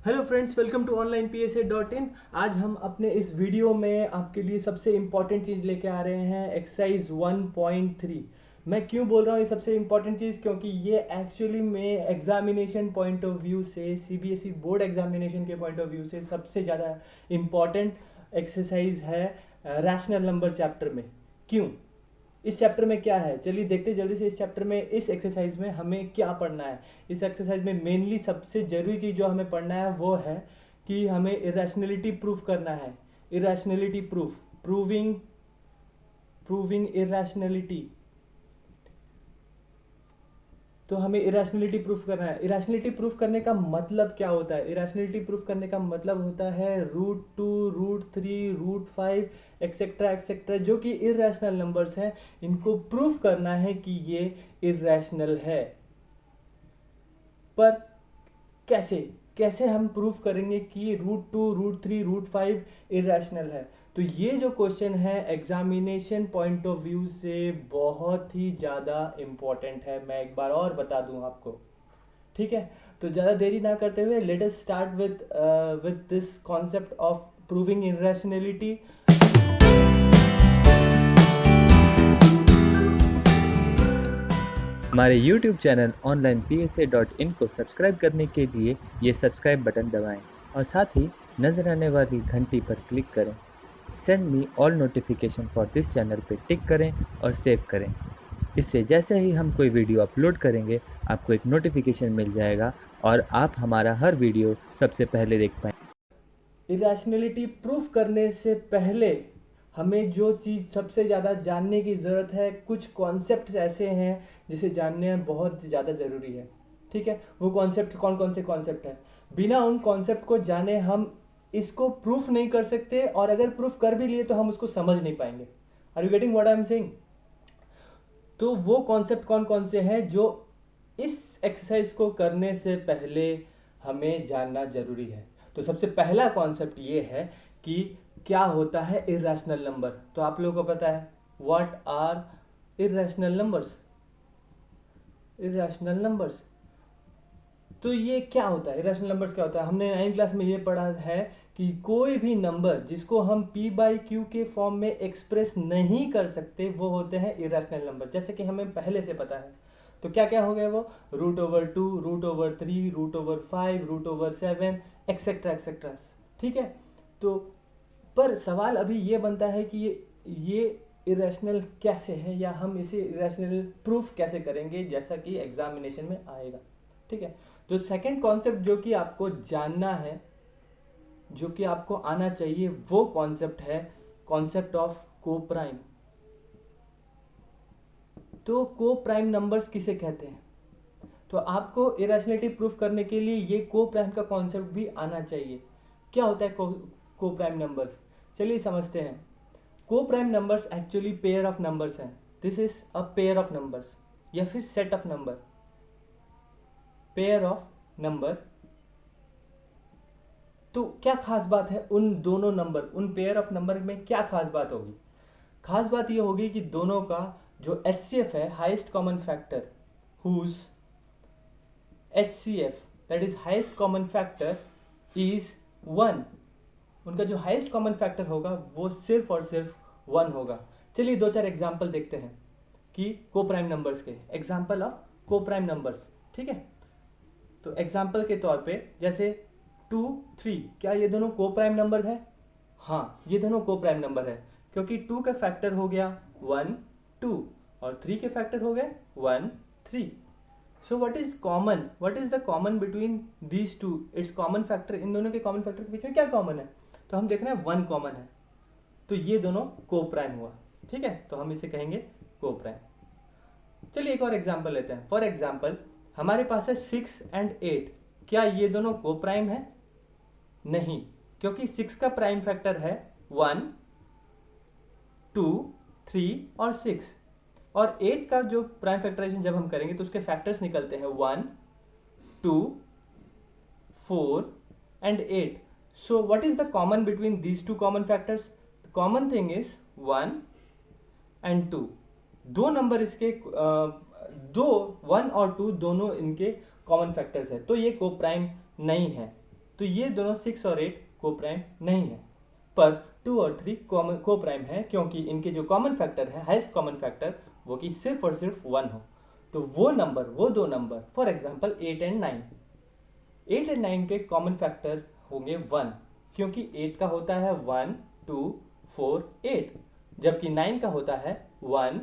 Hello friends, welcome to onlinepsa.in। आज हम अपने इस वीडियो में आपके लिए सबसे इम्पॉर्टेंट चीज़ लेके आ रहे हैं, एक्सरसाइज 1.3। मैं क्यों बोल रहा हूँ ये सबसे इम्पॉर्टेंट चीज़, क्योंकि ये एक्चुअली में एग्जामिनेशन पॉइंट ऑफ व्यू से, सीबीएसई बोर्ड एग्जामिनेशन के पॉइंट ऑफ व्यू से सबसे ज़्यादा इम्पॉर्टेंट एक्सरसाइज है रैशनल नंबर चैप्टर में। क्यों? इस चैप्टर में क्या है, चलिए देखते जल्दी से। इस चैप्टर में, इस एक्सरसाइज में हमें क्या पढ़ना है। इस एक्सरसाइज में मेनली सबसे ज़रूरी चीज़ जो हमें पढ़ना है वो है कि हमें इरेशनलिटी प्रूफ करना है। Irrationality proof, proving irrationality. तो हमें इरेशनलिटी प्रूफ करना है। इरेशनलिटी प्रूफ करने का मतलब क्या होता है? इरेशनलिटी प्रूफ करने का मतलब होता है √2, √3, √5 एक्सेट्रा एक्सेट्रा, जो कि इरेशनल नंबर्स हैं, इनको प्रूफ करना है कि ये इरेशनल है। पर कैसे कैसे हम प्रूफ करेंगे कि √2, √3, √5 इरेशनल है? तो ये जो क्वेश्चन है एग्जामिनेशन पॉइंट ऑफ व्यू से बहुत ही ज़्यादा इम्पोर्टेंट है। मैं एक बार और बता दूं आपको, ठीक है? तो ज़्यादा देरी ना करते हुए let us start with this concept of proving irrationality. हमारे YouTube चैनल onlinepsa.in को सब्सक्राइब करने के लिए ये सब्सक्राइब बटन दबाएं और साथ ही नजर आने वाली घंटी पर क्लिक करें। Send me all notification for this channel पे टिक करें और सेव करें। इससे जैसे ही हम कोई वीडियो अपलोड करेंगे आपको एक नोटिफिकेशन मिल जाएगा और आप हमारा हर वीडियो सबसे पहले देख पाएंगे। इरेशनलिटी प्रूफ करने से पहले हमें जो चीज़ सबसे ज़्यादा जानने की ज़रूरत है, कुछ कॉन्सेप्ट्स ऐसे हैं जिसे जानने बहुत ज़्यादा ज़रूरी है, ठीक है? वो कॉन्सेप्ट कौन कौन से कॉन्सेप्ट हैं? बिना उन कॉन्सेप्ट को जाने हम इसको प्रूफ नहीं कर सकते, और अगर प्रूफ कर भी लिए तो हम उसको समझ नहीं पाएंगे। Are you getting what I am saying? तो वो कॉन्सेप्ट कौन कौन से हैं जो इस एक्सरसाइज को करने से पहले हमें जानना जरूरी है? तो सबसे पहला कॉन्सेप्ट ये है कि क्या होता है इरेशनल नंबर। तो आप लोगों को पता है what are irrational numbers. Irrational numbers, तो ये क्या होता है? इरेशनल नंबर्स क्या होता है? हमने 9th क्लास में ये पढ़ा है कि कोई भी नंबर जिसको हम p/q के फॉर्म में एक्सप्रेस नहीं कर सकते वो होते हैं इरेशनल नंबर, जैसे कि हमें पहले से पता है। तो क्या क्या हो गए वो? √2, √3, √5, √7 एक्सेट्रा एक्सेट्रा, ठीक है? तो पर सवाल अभी ये बनता है कि ये इरेशनल कैसे है, या हम इसे इरेशनल प्रूफ कैसे करेंगे, जैसा कि एग्जामिनेशन में आएगा, ठीक है? जो सेकंड कॉन्सेप्ट जो कि आपको जानना है, जो कि आपको आना चाहिए, वो कॉन्सेप्ट है कॉन्सेप्ट ऑफ को प्राइम। तो को प्राइम नंबर्स किसे कहते हैं? तो आपको इरेशनलिटी प्रूफ करने के लिए ये को प्राइम का कॉन्सेप्ट भी आना चाहिए। क्या होता है को प्राइम नंबर्स? चलिए समझते हैं। Coprime numbers actually pair of numbers हैं। This is a pair of numbers, या फिर set of number, pair of number. तो क्या खास बात है उन दोनों नंबर, उन पेयर ऑफ नंबर में क्या खास बात होगी? खास बात यह होगी कि दोनों का जो HCF है, highest common factor, whose HCF, that is highest common factor, is 1। उनका जो हाईएस्ट कॉमन फैक्टर होगा वो सिर्फ और सिर्फ 1 होगा। चलिए दो चार एग्जाम्पल देखते हैं कि को प्राइम नंबर्स के, एग्जाम्पल ऑफ को प्राइम नंबर्स, ठीक है? तो एग्जाम्पल के तौर पे जैसे 2, 3, क्या ये दोनों को प्राइम नंबर है? हाँ, ये दोनों को प्राइम नंबर है, क्योंकि 2 का फैक्टर हो गया 1, 2, और 3 के फैक्टर हो गए 1, 3। So what is common, what is the common between these two? It's common factor, इन दोनों के कॉमन फैक्टर के बीच में क्या कॉमन है? तो हम देख रहे हैं 1 कॉमन है, तो ये दोनों को प्राइम हुआ, ठीक है? तो हम इसे कहेंगे को प्राइम। चलिए एक और एग्जाम्पल लेते हैं। फॉर एग्जाम्पल हमारे पास है 6 एंड 8, क्या ये दोनों को प्राइम है? नहीं, क्योंकि 6 का प्राइम फैक्टर है 1, 2, 3 और 6, और 8 का जो प्राइम फैक्टराइजेशन जब हम करेंगे तो उसके फैक्टर्स निकलते हैं 1, 2, 4 and 8। So what is the common between these two common factors? The common thing is 1 and 2। दो नंबर इसके दो 1 और 2 दोनों इनके कॉमन फैक्टर्स है, तो ये को प्राइम नहीं है। तो ये दोनों 6 और 8 को प्राइम नहीं है, पर 2 और 3 को प्राइम है, क्योंकि इनके जो कॉमन फैक्टर है, हाईएस्ट कॉमन फैक्टर, वो कि सिर्फ और सिर्फ 1 हो। तो वो दो number, for example 8 and 9, 8 and 9 के कॉमन फैक्टर होंगे 1, क्योंकि 8 का होता है 1 2 4 8, जबकि 9 का होता है 1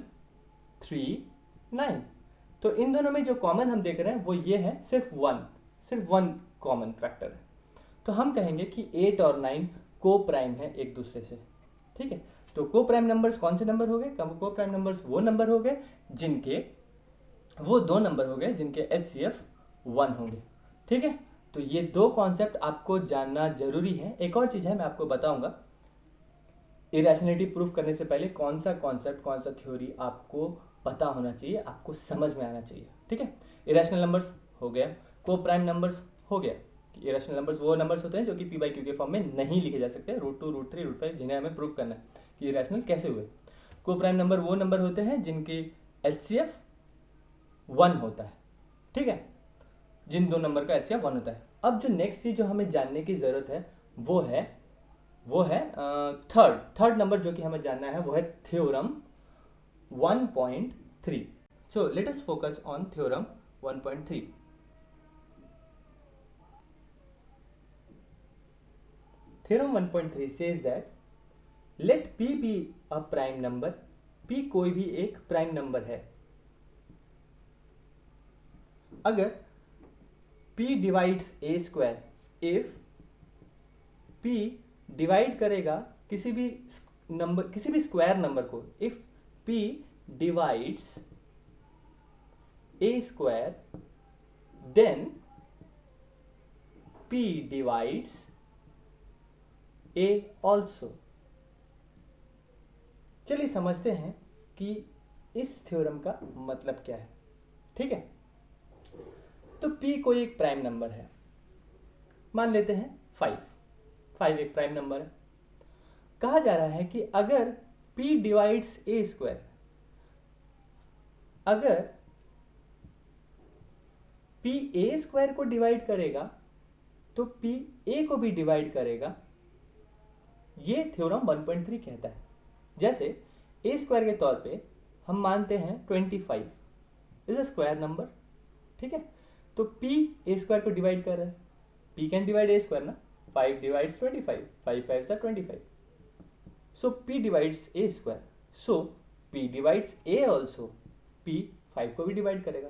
3 9। तो इन दोनों में जो कॉमन हम देख रहे हैं वो ये है, सिर्फ वन कॉमन फैक्टर है। तो हम कहेंगे कि 8 और 9 को प्राइम है एक दूसरे से। ठीक है, तो को प्राइम नंबर्स कौन से नंबर हो गए? को प्राइम नंबर्स वो नंबर हो गए जिनके, वो दो नंबर हो गए जिनके HCF 1 होंगे। ठीक है, तो ये दो कॉन्सेप्ट आपको जानना जरूरी है। एक और चीज है, मैं आपको बताऊंगा इरेशनलिटी प्रूफ करने से पहले कौन सा कॉन्सेप्ट, कौन सा थ्योरी आपको पता होना चाहिए, आपको समझ में आना चाहिए। ठीक है, इरेशनल नंबर्स हो गया, को प्राइम नंबर्स हो गया। इरेशनल नंबर्स वो नंबर्स होते हैं जो कि P/Q के फॉर्म में नहीं लिखे जा सकते, √2 √3 √5, जिन्हें हमें प्रूफ करना है कि इरेशनल कैसे हुए। को प्राइम नंबर वो नंबर होते हैं जिनकी HCF 1 होता है। ठीक है, जिन दो नंबर का HCF 1 होता है। अब जो नेक्स्ट चीज जो हमें जानने की जरूरत है वो है थर्ड नंबर जो कि हमें जानना है, वो है theorem 1.3। So let us focus on theorem 1.3। Theorem 1.3 says that let P be a prime number, P कोई भी एक प्राइम नंबर है अगर P divides a square, if P divide करेगा किसी भी स्क्वायर नंबर को, if P divides a square, then P divides a also। चलिए समझते हैं कि इस थ्योरम का मतलब क्या है। ठीक है, तो P कोई एक प्राइम नंबर है, मान लेते हैं 5 एक प्राइम नंबर है। कहा जा रहा है कि अगर P डिवाइड्स a स्क्वायर, अगर P a स्क्वायर को डिवाइड करेगा तो P a को भी डिवाइड करेगा, ये थ्योरम 1.3 कहता है। जैसे a स्क्वायर के तौर पे हम मानते हैं 25 इज अ स्क्वायर नंबर। ठीक है, तो P a स्क्वायर को डिवाइड कर रहा है, P can divide a square ना, 5 divides 25, 5 5 25, so P divides a square, so P divides a also, P 5 को भी डिवाइड करेगा,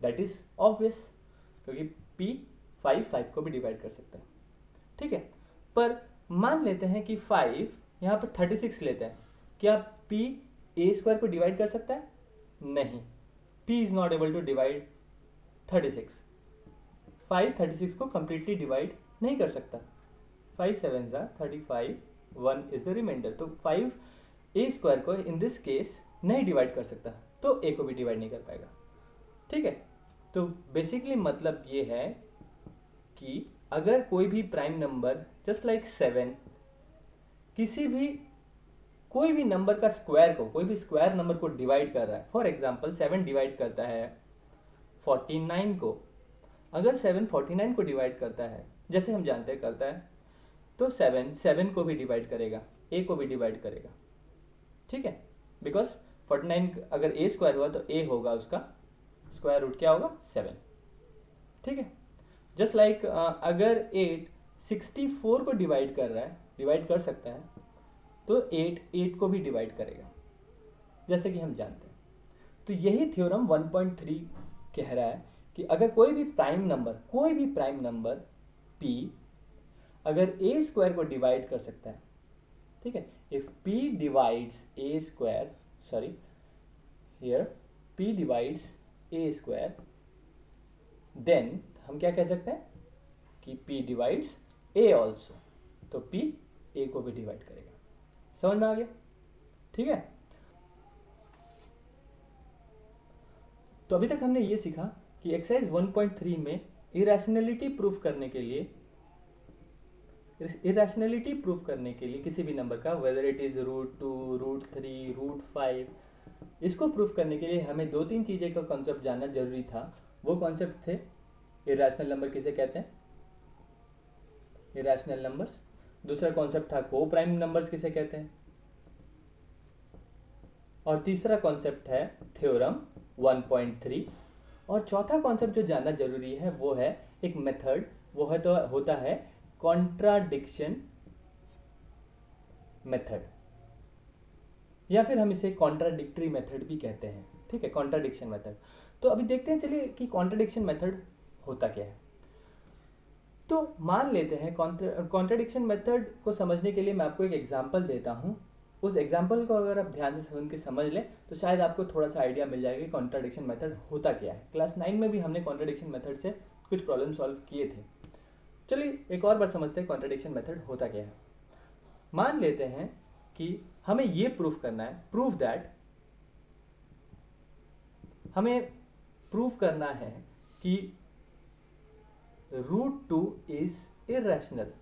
दैट इज ऑब्वियस, क्योंकि P 5 को भी डिवाइड कर सकता है। ठीक है, पर मान लेते हैं कि 5 यहाँ पर 36 लेते हैं, क्या P a स्क्वायर को डिवाइड कर सकता है? नहीं, P is not able to divide 36, 5 36 को कंप्लीटली डिवाइड नहीं कर सकता, 5 7 35, 1 इज द रिमाइंडर, तो 5 a स्क्वायर को इन दिस केस नहीं डिवाइड कर सकता, तो a को भी डिवाइड नहीं कर पाएगा। ठीक है, तो बेसिकली मतलब ये है कि अगर कोई भी प्राइम नंबर जस्ट लाइक 7 कोई भी नंबर का स्क्वायर को, कोई भी स्क्वायर नंबर को डिवाइड कर रहा है, फॉर एग्जांपल 7 डिवाइड करता है 49 को, अगर 7 49 को डिवाइड करता है, जैसे हम जानते हैं करता है, तो 7 को भी डिवाइड करेगा, a को भी डिवाइड करेगा। ठीक है, बिकॉज 49 अगर a स्क्वायर हुआ तो a होगा उसका स्क्वायर रूट, क्या होगा? 7। ठीक है, जस्ट लाइक अगर 8 64 को डिवाइड कर रहा है, डिवाइड कर सकता है, तो 8 को भी डिवाइड करेगा, जैसे कि हम जानते हैं। तो यही थ्योरम 1.3 कह रहा है कि अगर कोई भी प्राइम नंबर P अगर a स्क्वायर को डिवाइड कर सकता है, ठीक है, if P divides a square, sorry here P divides a square, then हम क्या कह सकते हैं कि P डिवाइड्स a ऑल्सो, तो P a को भी डिवाइड करेगा। समझ में आ गया? ठीक है, तो अभी तक हमने ये सीखा कि एक्सरसाइज 1.3 में इरेशनलिटी प्रूफ करने के लिए किसी भी नंबर का, वेदर इट इज √2 √3 √5, इसको प्रूफ करने के लिए हमें 2-3 चीज़ें का कॉन्सेप्ट जानना जरूरी था। वो कॉन्सेप्ट थे, इरेशनल नंबर किसे कहते हैं, इरेशनल नंबर्स। दूसरा कॉन्सेप्ट था को प्राइम नंबर्स किसे कहते हैं, और तीसरा कॉन्सेप्ट है थ्योरम 1.3, और चौथा कॉन्सेप्ट जो जानना जरूरी है वो है एक मेथड, वो है तो होता है कॉन्ट्राडिक्शन मेथड, या फिर हम इसे कॉन्ट्राडिक्टरी मेथड भी कहते हैं। ठीक है, कॉन्ट्राडिक्शन मेथड। तो अभी देखते हैं चलिए कि कॉन्ट्राडिक्शन मेथड होता क्या है। तो मान लेते हैं कॉन्ट्राडिक्शन मेथड को समझने के लिए मैं आपको एक एग्जांपल देता हूँ। उस एग्जांपल को अगर आप ध्यान से सुन के समझ लें तो शायद आपको थोड़ा सा आइडिया मिल जाएगा कि कॉन्ट्राडिक्शन मेथड होता क्या है। क्लास 9 में भी हमने कॉन्ट्राडिक्शन मेथड से कुछ प्रॉब्लम सॉल्व किए थे। चलिए एक और बार समझते हैं कॉन्ट्राडिक्शन मेथड होता क्या है। मान लेते हैं कि हमें ये प्रूफ करना है, हमें प्रूफ करना है कि √2 इज इरेशनल।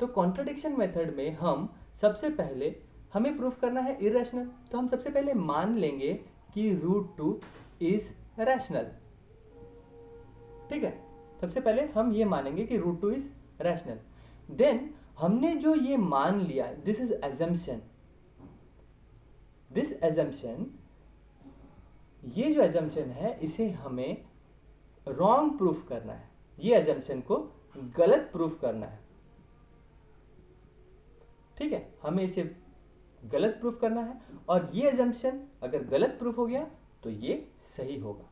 तो कॉन्ट्राडिक्शन मेथड में हम सबसे पहले हमें प्रूफ करना है इरेशनल, तो हम सबसे पहले मान लेंगे कि √2 इज रैशनल। ठीक है, सबसे पहले हम ये मानेंगे कि √2 इज रैशनल। देन हमने जो ये मान लिया, this is assumption, this assumption, ये जो एजम्पशन है इसे हमें रॉन्ग प्रूफ करना है, ये एजम्पशन को गलत प्रूफ करना है। ठीक है, हमें इसे गलत प्रूफ करना है, और ये एजम्पशन अगर गलत प्रूफ हो गया तो ये सही होगा।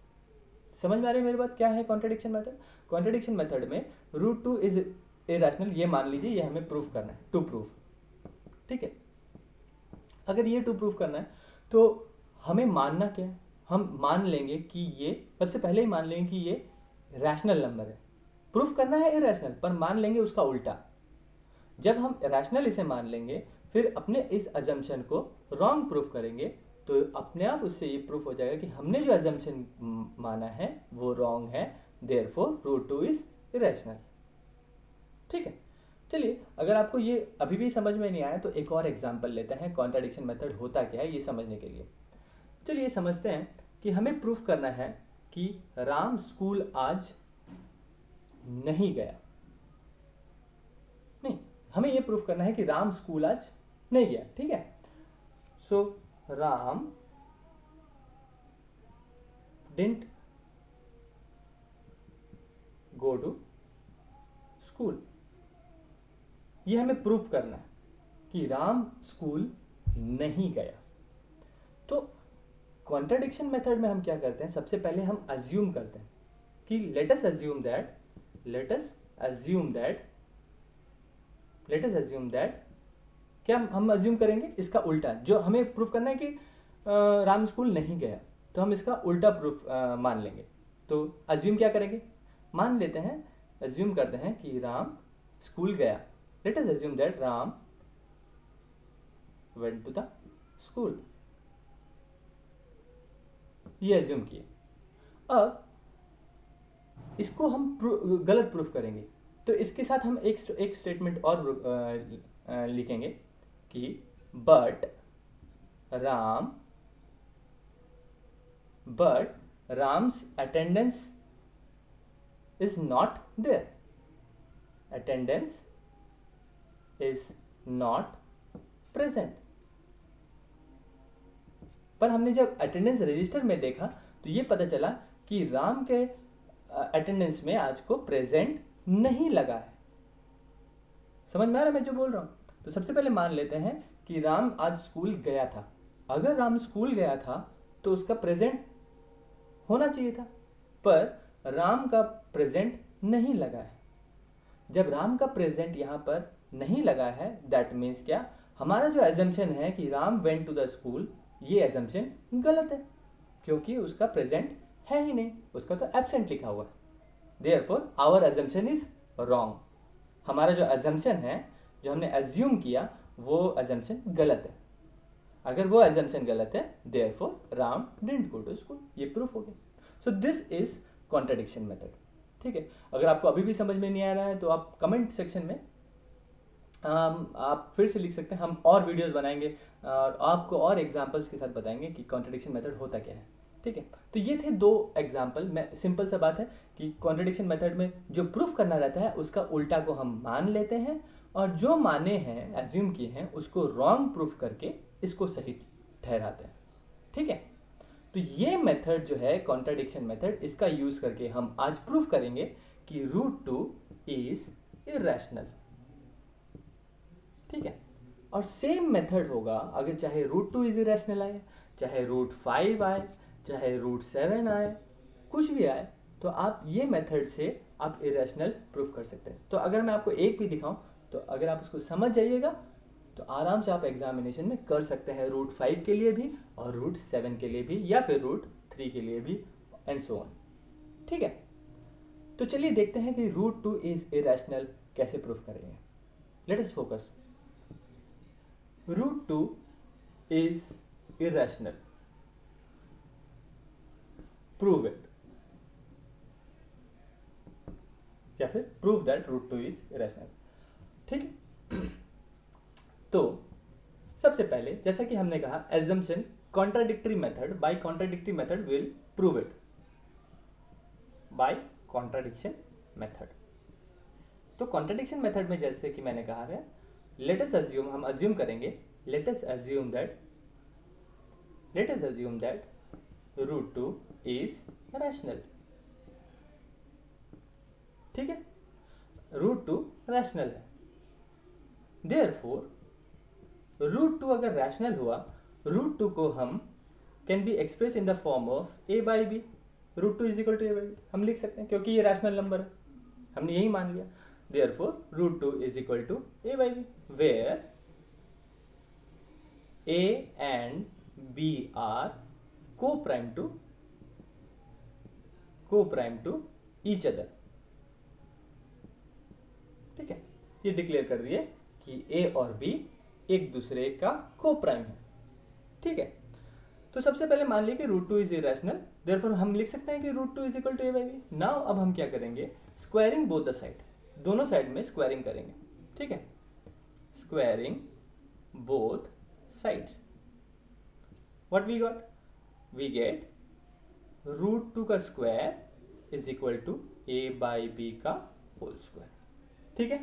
समझ में आ रही है मेरी बात? क्या है कॉन्ट्राडिक्शन मेथड? कॉन्ट्राडिक्शन मेथड में √2 इज इरेशनल ये मान लीजिए, ये हमें प्रूफ करना है, टू प्रूफ। ठीक है, अगर ये टू प्रूफ करना है तो हमें मानना क्या है, हम मान लेंगे कि ये, सबसे पहले ही मान लेंगे कि ये रैशनल नंबर है। प्रूफ करना है इरेशनल, पर मान लेंगे उसका उल्टा। जब हम रैशनल इसे मान लेंगे, फिर अपने इस अजम्पशन को रॉन्ग प्रूफ करेंगे, तो अपने आप उससे ये प्रूफ हो जाएगा कि हमने जो अजम्पशन माना है वो रॉन्ग है, देयरफॉर √2 इज इरेशनल। ठीक है, चलिए अगर आपको ये अभी भी समझ में नहीं आया तो एक और एग्जांपल लेते हैं कॉन्ट्राडिक्शन मेथड होता क्या है ये समझने के लिए। चलिए समझते हैं कि हमें प्रूफ करना है कि राम स्कूल आज नहीं गया। नहीं, हमें ये प्रूफ करना है कि राम स्कूल आज नहीं गया। ठीक है, so Ram didn't go to school. ये हमें प्रूफ करना है कि राम स्कूल नहीं गया। तो कॉन्ट्राडिक्शन मेथड में हम क्या करते हैं, सबसे पहले हम अज्यूम करते हैं कि लेट अस अज्यूम दैट क्या हम अज्यूम करेंगे इसका उल्टा। जो हमें प्रूफ करना है कि राम स्कूल नहीं गया, तो हम इसका उल्टा प्रूफ मान लेंगे। तो अज्यूम क्या करेंगे, मान लेते हैं, अज्यूम करते हैं कि राम स्कूल गया। Let us assume that Ram went to the school, ये अज्यूम किए। अब इसको हम गलत प्रूफ करेंगे, तो इसके साथ हम एक स्टेटमेंट और लिखेंगे कि but Ram's attendance is not there, attendance is not present. पर हमने जब अटेंडेंस रजिस्टर में देखा तो ये पता चला कि राम के अटेंडेंस में आज को प्रेजेंट नहीं लगा है। समझ में आ रहा है मैं जो बोल रहा हूँ? तो सबसे पहले मान लेते हैं कि राम आज स्कूल गया था। अगर राम स्कूल गया था तो उसका प्रेजेंट होना चाहिए था, पर राम का प्रेजेंट नहीं लगा है। जब राम का प्रेजेंट यहाँ पर नहीं लगा है, दैट मीन्स क्या, हमारा जो एजम्पशन है कि Ram went to the school, ये एजम्पशन गलत है, क्योंकि उसका प्रेजेंट है ही नहीं, उसका तो एब्सेंट लिखा हुआ है। Therefore our assumption is wrong. हमारा जो एजम्पशन है, जो हमने एज्यूम किया, वो एजम्पशन गलत है। अगर वो एजम्पशन गलत है, therefore Ram didn't go to school, ये प्रूफ हो गया। So this is contradiction method. ठीक है, अगर आपको अभी भी समझ में नहीं आ रहा है तो आप कमेंट सेक्शन में आप फिर से लिख सकते हैं। हम और वीडियोस बनाएंगे और आपको और एग्जांपल्स के साथ बताएंगे कि कॉन्ट्राडिक्शन मेथड होता क्या है। ठीक है, तो ये थे दो एग्जाम्पल। मैं सिंपल सा बात है कि कॉन्ट्रडिक्शन मेथड में जो प्रूफ करना रहता है उसका उल्टा को हम मान लेते हैं, और जो माने हैं, एज्यूम किए हैं, उसको रॉन्ग प्रूफ करके इसको सही ठहराते हैं। ठीक है, तो ये मेथड जो है कॉन्ट्रडिक्शन मेथड, इसका यूज करके हम आज प्रूफ करेंगे कि √2 इज इरेशनल। ठीक है, और सेम मेथड होगा अगर चाहे √2 इज इरेशनल आए, चाहे √5 आए, चाहे √7 आए, कुछ भी आए, तो आप ये मेथड से आप इरेशनल प्रूफ कर सकते हैं। तो अगर मैं आपको एक भी दिखाऊं, तो अगर आप उसको समझ जाइएगा तो आराम से आप एग्जामिनेशन में कर सकते हैं, √5 के लिए भी और √7 के लिए भी, या फिर √3 के लिए भी, एंड सो ऑन। ठीक है, तो चलिए देखते हैं कि √2 इज इरेशनल कैसे प्रूफ करेंगे। Let us focus. √2 is irrational, prove it, या फिर प्रूव दैट √2 इज इरेशनल। ठीक है, तो सबसे पहले जैसा कि हमने कहा, assumption contradictory method, by contradictory method will prove it, by contradiction method. तो कॉन्ट्राडिक्शन मेथड में जैसे कि मैंने कहा है, लेट अस अज्यूम, हम अज्यूम करेंगे, let us assume that √2 is rational. ठीक है, √2 रैशनल है, देयरफॉर √2 अगर रैशनल हुआ, √2 को हम can be express in the form of a/b। √2 is equal to a/b हम लिख सकते हैं, क्योंकि ये रैशनल नंबर है, हमने यही मान लिया। Therefore √2 is equal to a/b, where a and b are co-prime to each other। ठीक है, ये डिक्लेयर कर दिए कि a और b एक दूसरे का को-प्राइम है। ठीक है, तो सबसे पहले मान लिया कि √2 इज इरेशनल, देयरफॉर हम लिख सकते हैं कि √2 is equal to a/b। Now अब हम क्या करेंगे, स्क्वायरिंग बोथ द साइड, दोनों साइड में स्क्वायरिंग करेंगे। ठीक है, squaring both sides, what we got, we get √2 का square is equal to a/b का होल स्क्वायर। ठीक है,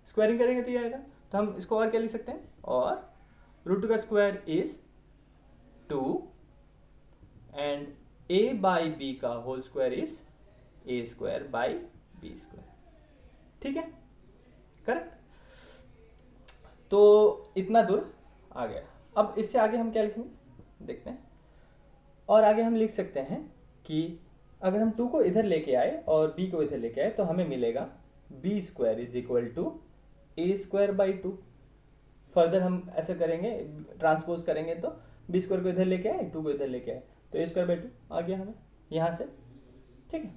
स्क्वायरिंग करेंगे तो ये आएगा, तो हम इसको और क्या लिख सकते हैं, और √2 का स्क्वायर इज 2 एंड a/b का होल स्क्वायर इज a²/b²। ठीक है, करेक्ट। तो इतना दूर आ गया। अब इससे आगे हम क्या लिखेंगे देखते हैं, और आगे हम लिख सकते हैं कि अगर हम 2 को इधर लेके आए और b को इधर लेके आए, तो हमें मिलेगा b² is equal to a²/2। Further हम ऐसा करेंगे, ट्रांसपोज करेंगे, तो b² को इधर लेके आए, 2 को इधर लेके आए, तो a²/2 आ गया हमें यहाँ से। ठीक है,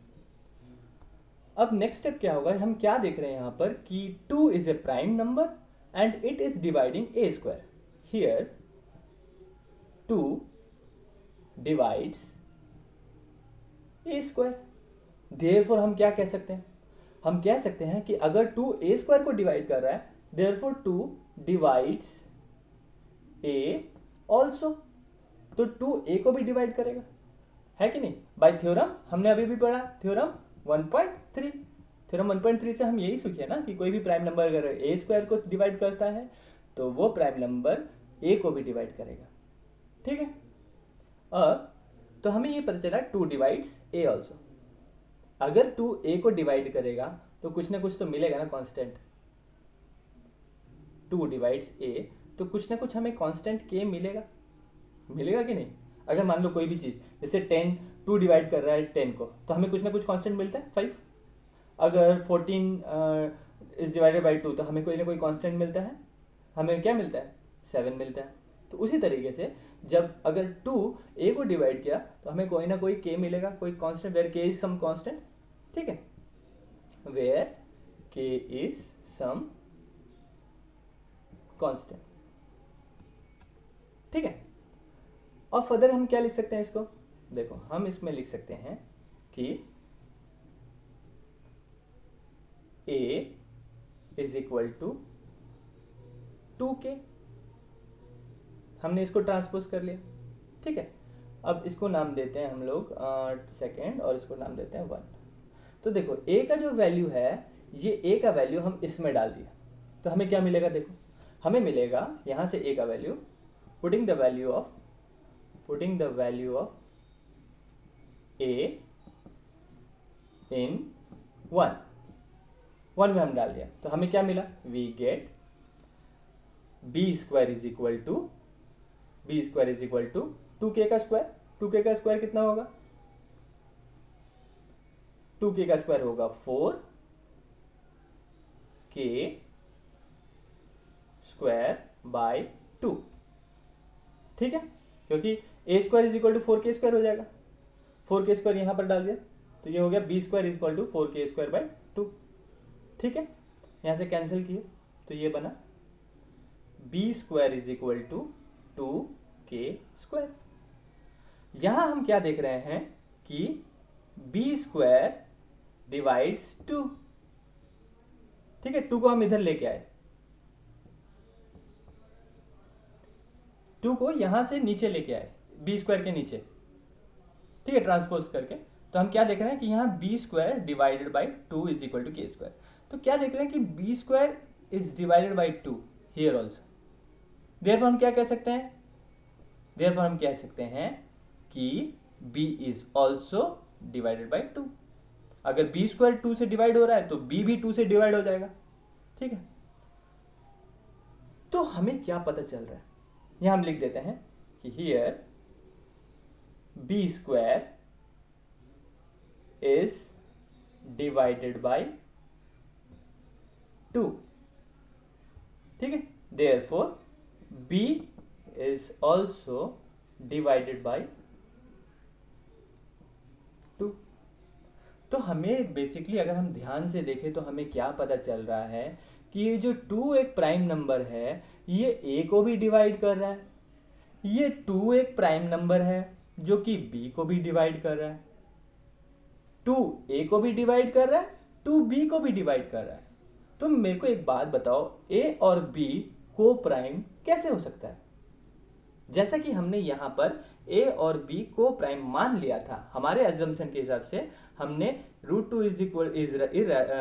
अब नेक्स्ट स्टेप क्या होगा, हम क्या देख रहे हैं यहाँ पर कि 2 is a prime number and it is dividing a²। Here 2 divides a²। Therefore हम क्या कह सकते हैं, हम कह सकते हैं कि अगर 2 a² को डिवाइड कर रहा है, देयरफॉर 2 डिवाइड्स a ऑल्सो, तो 2 a को भी डिवाइड करेगा, है कि नहीं। बाय थ्योरम हमने अभी भी पढ़ा, थ्योरम 1.3। थ्योरम 1.3 से हम यही सीखे ना कि कोई भी प्राइम नंबर अगर a² को डिवाइड करता है तो वो प्राइम नंबर a को भी डिवाइड करेगा। ठीक है, अब तो हमें ये पता चला 2 डिवाइड्स a ऑल्सो। अगर 2 a को डिवाइड करेगा तो कुछ ना कुछ तो मिलेगा ना कांस्टेंट। 2 डिवाइड्स a, तो कुछ ना कुछ हमें कांस्टेंट k मिलेगा, मिलेगा कि नहीं। अगर मान लो कोई भी चीज़, जैसे 10 2 डिवाइड कर रहा है 10 को, तो हमें कुछ ना कुछ कांस्टेंट मिलता है 5। अगर 14 इज डिवाइडेड बाई 2, तो हमें कोई ना कोई कांस्टेंट मिलता है, हमें क्या मिलता है, 7 मिलता है। तो उसी तरीके से जब अगर 2 a को डिवाइड किया तो हमें कोई ना कोई k मिलेगा, कोई constant, where k is some constant. ठीक है, where k is some constant. ठीक है, और फर्दर हम क्या लिख सकते हैं इसको, देखो हम इसमें लिख सकते हैं कि a is equal to 2k, हमने इसको ट्रांसपोज कर लिया। ठीक है, अब इसको नाम देते हैं हम लोग सेकेंड और इसको नाम देते हैं 1। तो देखो ए का जो वैल्यू है, ये ए का वैल्यू हम इसमें डाल दिया, तो हमें क्या मिलेगा? देखो हमें मिलेगा यहाँ से ए का value, putting the value of a in 1 में हम डाल दिया, तो हमें क्या मिला? We get b square is equal to 2k का स्क्वायर। 2k का स्क्वायर कितना होगा? 2k का स्क्वायर होगा 4k स्क्वायर बाय 2, ठीक है, क्योंकि a square is equal to 4k square हो जाएगा। 4k स्क्वायर यहां पर डाल दिया, तो ये हो गया B square is equal to 4k square by 2, ठीक है। यहां से कैंसिल किए तो ये बना B square is equal to 2k square. यहां हम क्या देख रहे हैं कि बी स्क्वायर डिवाइड्स 2, ठीक है। 2 को हम इधर लेके आए, 2 को यहां से नीचे लेके आए, बी स्क्वायर के नीचे, ठीक है, ट्रांसपोज करके। तो हम क्या देख रहे हैं कि यहाँ B square divided by 2 is equal to K square. तो क्या देख रहे हैं कि B square is divided by 2 here also. Therefore हम क्या कह सकते हैं? देयरफॉर हम कह सकते हैं कि b is also divided by 2। अगर b स्क्वायर 2 से डिवाइड हो रहा है तो b भी 2 से डिवाइड हो जाएगा, ठीक है। तो हमें क्या पता चल रहा है? यहां हम लिख देते हैं कि here b square is divided by 2, ठीक है। Therefore b is also divided by 2। तो हमें बेसिकली अगर हम ध्यान से देखें तो हमें क्या पता चल रहा है कि ये जो 2 एक प्राइम नंबर है, ये a को भी डिवाइड कर रहा है, ये 2 एक प्राइम नंबर है जो कि b को भी डिवाइड कर रहा है, 2 a को भी डिवाइड कर रहा है, 2 b को भी डिवाइड कर रहा है। तो मेरे को एक बात बताओ, a और b को प्राइम कैसे हो सकता है? जैसा कि हमने यहां पर a और b को प्राइम मान लिया था, हमारे अजम्पशन के हिसाब से हमने √2 इज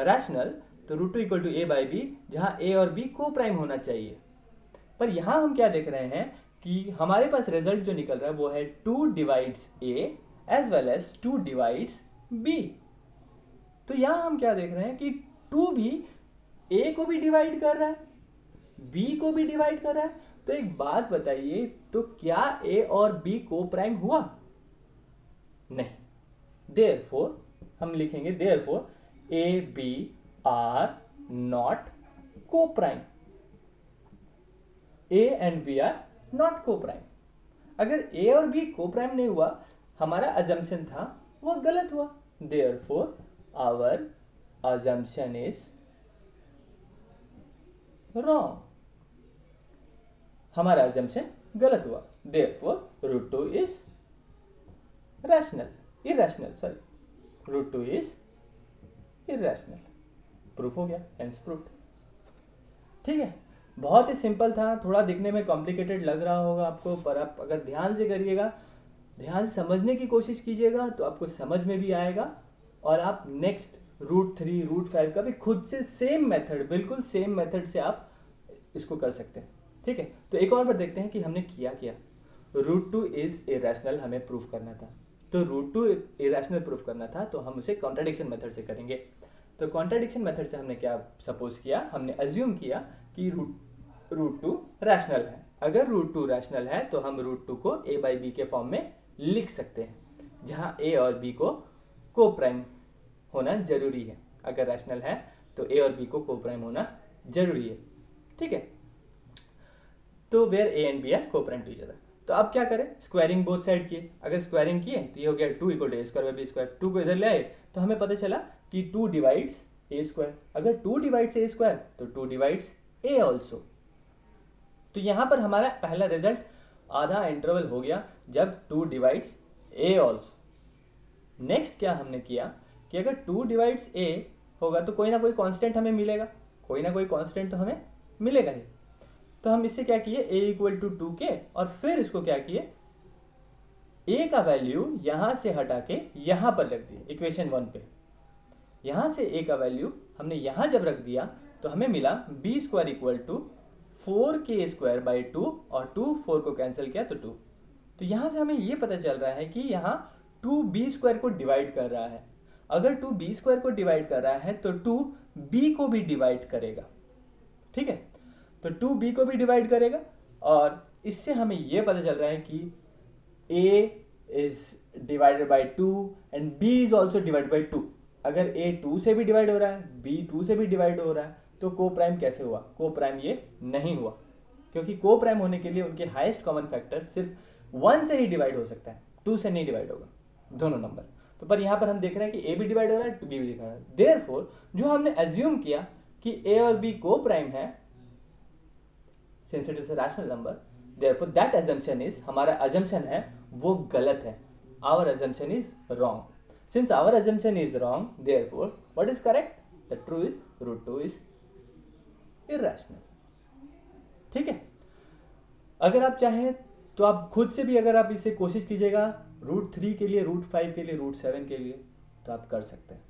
रैशनल, तो √2 equal to a by B, जहां a और b को प्राइम होना चाहिए। पर यहां हम क्या देख रहे हैं कि हमारे पास रिजल्ट जो निकल रहा है वो है 2 divides a as well as 2 divides b। तो यहां हम क्या देख रहे हैं कि 2 भी a को भी डिवाइड कर रहा है, b को भी डिवाइड कर रहा है। तो एक बात बताइए, तो क्या a और b को प्राइम हुआ? नहीं। देयरफॉर हम लिखेंगे therefore a b are not coprime, a and b are not coprime. अगर a और b को प्राइम नहीं हुआ, हमारा अजम्पशन था वो गलत हुआ। Therefore our assumption is wrong, हमारा अजम्पशन गलत हुआ। Therefore √2 is irrational, √2 is irrational. Proof हो गया, हेंस प्रूफ्ड, ठीक है। बहुत ही सिंपल था, थोड़ा दिखने में कॉम्प्लिकेटेड लग रहा होगा आपको, पर आप अगर ध्यान से करिएगा, ध्यान से समझने की कोशिश कीजिएगा तो आपको समझ में भी आएगा, और आप नेक्स्ट √3 √5 का भी खुद से सेम मेथड, बिल्कुल सेम मेथड से आप इसको कर सकते हैं, ठीक है। तो एक और बार देखते हैं कि हमने किया क्या। √2 इज इरैशनल हमें प्रूफ करना था, तो √2 इरैशनल प्रूफ करना था, तो हम उसे कॉन्ट्राडिक्शन मेथड से करेंगे। तो कॉन्ट्राडिक्शन मेथड से हमने क्या सपोज किया, हमने अज्यूम किया कि √2 रैशनल है। अगर √2 रैशनल है तो हम √2 को a बाई बी के फॉर्म में लिख सकते हैं, जहाँ a और b को प्राइम होना जरूरी है। अगर रैशनल है तो a और b को प्राइम होना जरूरी है, ठीक है। तो where a and b are coprime to each other. तो अब क्या करें, स्क्वायरिंग बोथ साइड किए। अगर स्क्वायरिंग किए तो ये हो गया 2 equal to a square by B square. 2 को इधर ले आए तो हमें पता चला कि 2 डिवाइड्स a स्क्वायर। अगर 2 डिवाइड्स a स्क्वायर तो 2 डिवाइड्स a ऑल्सो। तो यहां पर हमारा पहला रिजल्ट आधा इंटरवल हो गया जब 2 डिवाइड्स a ऑल्सो। नेक्स्ट क्या हमने किया कि अगर 2 डिवाइड्स a होगा तो कोई ना कोई कांस्टेंट हमें मिलेगा, कोई ना कोई कांस्टेंट तो हमें मिलेगा ही। तो हम इससे क्या किए, a इक्वल टू 2k, और फिर इसको क्या किए ए का वैल्यू यहाँ से हटा के यहाँ पर रख दिया इक्वेशन 1 पे। यहाँ से ए का वैल्यू हमने यहाँ जब रख दिया तो हमें मिला B square equal to 4k² by 2 और 2 4 को कैंसिल किया तो 2। तो यहाँ से हमें ये पता चल रहा है कि यहाँ 2b² को डिवाइड कर रहा है। अगर 2b² को डिवाइड कर रहा है तो 2b को भी डिवाइड करेगा। ठीक है, तो 2b को भी डिवाइड करेगा और इससे हमें ये पता चल रहा है कि a is divided by 2 and b is also divided by 2। अगर a 2 से भी डिवाइड हो रहा है, b 2 से भी डिवाइड हो रहा है, तो को प्राइम कैसे हुआ? को प्राइम ये नहीं हुआ, क्योंकि को प्राइम होने के लिए उनके हाईएस्ट कॉमन फैक्टर सिर्फ 1 से ही डिवाइड हो सकता है, 2 से नहीं डिवाइड होगा दोनों नंबर। तो पर यहाँ पर हम देख रहे हैं कि a भी डिवाइड हो रहा है, b भी दिखा रहा है। देयरफॉर जो हमने एज्यूम किया कि a और b को प्राइम है, since it is a rational number, therefore that assumption is, हमारा assumption है वो गलत है, our assumption is wrong। Since our assumption is wrong, therefore what is correct? The true is √2 is irrational। ठीक है, अगर आप चाहें तो आप खुद से भी अगर आप इसे कोशिश कीजिएगा √3 के लिए, √5 के लिए, √7 के लिए, तो आप कर सकते हैं।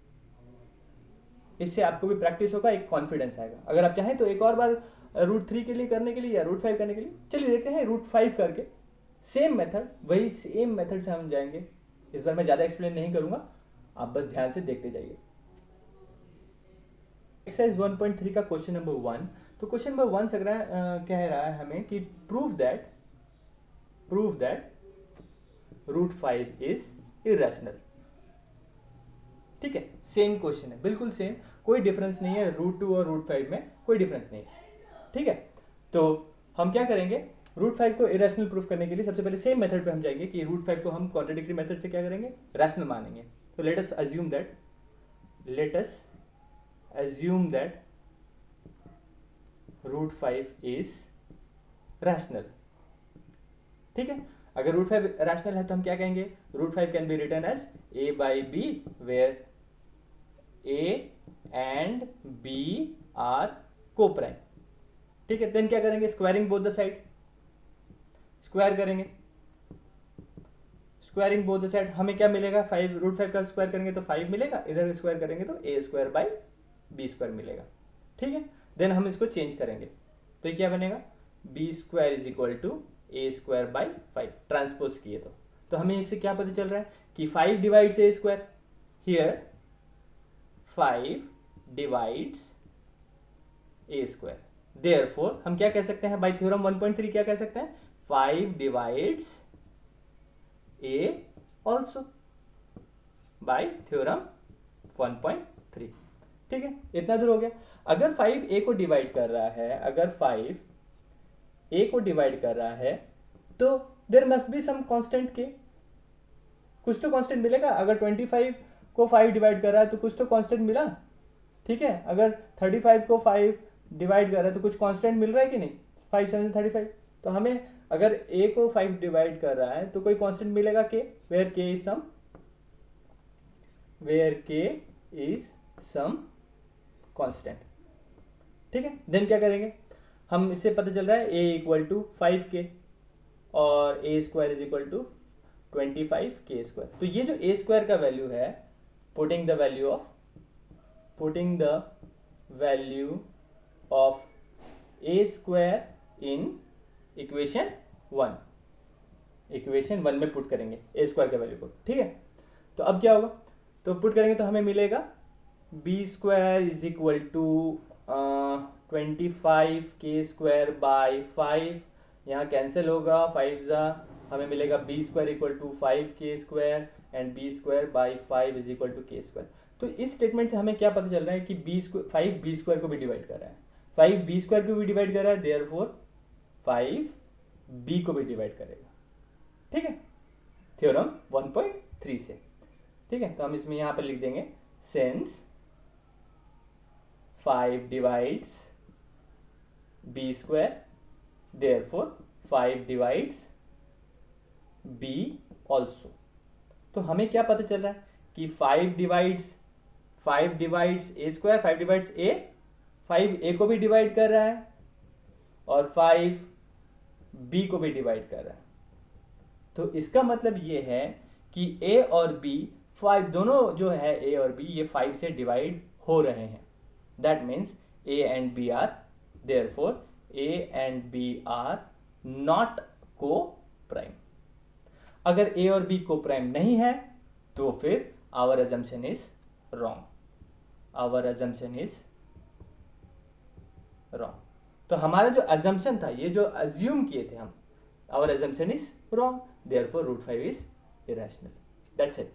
इससे आपको भी प्रैक्टिस होगा, एक कॉन्फिडेंस आएगा। अगर आप चाहें तो एक और बार √3 के लिए करने के लिए या √5 करने के लिए, चलिए देखते हैं √5 करके सेम मेथड, वही सेम मेथड से हम जाएंगे। इस बार मैं ज़्यादा एक्सप्लेन नहीं करूंगा, आप बस ध्यान से देखते जाइए। एक्सरसाइज 1.3 का क्वेश्चन नंबर 1। तो क्वेश्चन नंबर 1 से कह रहा है हमें कि प्रूव दैट √5 इज इरेशनल। ठीक है, सेम क्वेश्चन है, बिल्कुल सेम, कोई डिफरेंस नहीं है, √2 और √5 में कोई डिफरेंस नहीं है। ठीक है, तो हम क्या करेंगे, √5 को इरेशनल प्रूफ करने के लिए सबसे पहले सेम मेथड पे हम जाएंगे कि √5 को हम कॉन्ट्राडिक्टरी मेथड से क्या करेंगे, रैशनल मानेंगे। तो late us assume that √5 is rational. ठीक है, अगर √5 रैशनल है तो हम क्या कहेंगे, √5 can be written as a by b where a and b are coprime. ठीक है, देन क्या करेंगे, squaring both the side, square करेंगे, स्क्वायरिंग बोथ द साइड हमें क्या मिलेगा, 5 √5 का स्क्वायर करेंगे तो 5 मिलेगा, इधर स्क्वायर करेंगे तो a² बाई b² मिलेगा। ठीक है, देन हम इसको चेंज करेंगे तो ये क्या बनेगा, b² is equal to a² by 5, transpose किए तो हमें इससे क्या पता चल रहा है कि 5 divides a², here 5 divides a²। Therefore हम क्या कह सकते हैं, बाय थ्योरम 1.3 क्या कह सकते हैं, 5 divides a also bye theorem 1.3। ठीक है, इतना दूर हो गया। अगर 5 a को डिवाइड कर रहा है, अगर 5 a को डिवाइड कर रहा है तो there must be some constant k, कुछ तो कांस्टेंट मिलेगा। अगर 25 को 5 डिवाइड कर रहा है तो कुछ तो कांस्टेंट मिला। ठीक है, अगर 35 को 5 डिवाइड कर रहा है तो कुछ कांस्टेंट मिल रहा है कि नहीं, 5 7 35। तो हमें अगर a को 5 डिवाइड कर रहा है तो कोई कांस्टेंट मिलेगा k, where k is some constant. ठीक है, देन क्या करेंगे, हम इससे पता चल रहा है a इक्वल टू 5k और a² is equal to 25k²। तो ये जो a² का वैल्यू है, putting the value of a² in equation 1 में पुट करेंगे a² का वैल्यू को। ठीक है, तो अब क्या होगा, तो पुट करेंगे तो हमें मिलेगा b² is equal to 25k² by 5, यहाँ कैंसिल होगा, 5 हमें मिलेगा b² equal to 5k² and b² by 5 is equal to k²। तो इस स्टेटमेंट से हमें क्या पता चल रहा है कि 5 b² को भी डिवाइड कर रहा है, 5 b² को भी डिवाइड कर रहा है, देयरफॉर 5 b को भी डिवाइड करेगा। ठीक है, थ्योरम 1.3 से। ठीक है, तो हम इसमें यहाँ पर लिख देंगे since 5 divides b², therefore 5 divides b also। तो हमें क्या पता चल रहा है कि 5 divides a², 5 divides a, 5 a को भी डिवाइड कर रहा है और 5 b को भी डिवाइड कर रहा है। तो इसका मतलब ये है कि a और b 5 दोनों जो है a और b ये 5 से डिवाइड हो रहे हैं. That means a and b are therefore a and b are not coprime. अगर a और b को प्राइम नहीं है तो फिर our assumption is wrong. Our assumption is wrong. तो हमारा जो assumption था, ये जो assume किए थे हम, our assumption is wrong, therefore root 5 is irrational. That's it.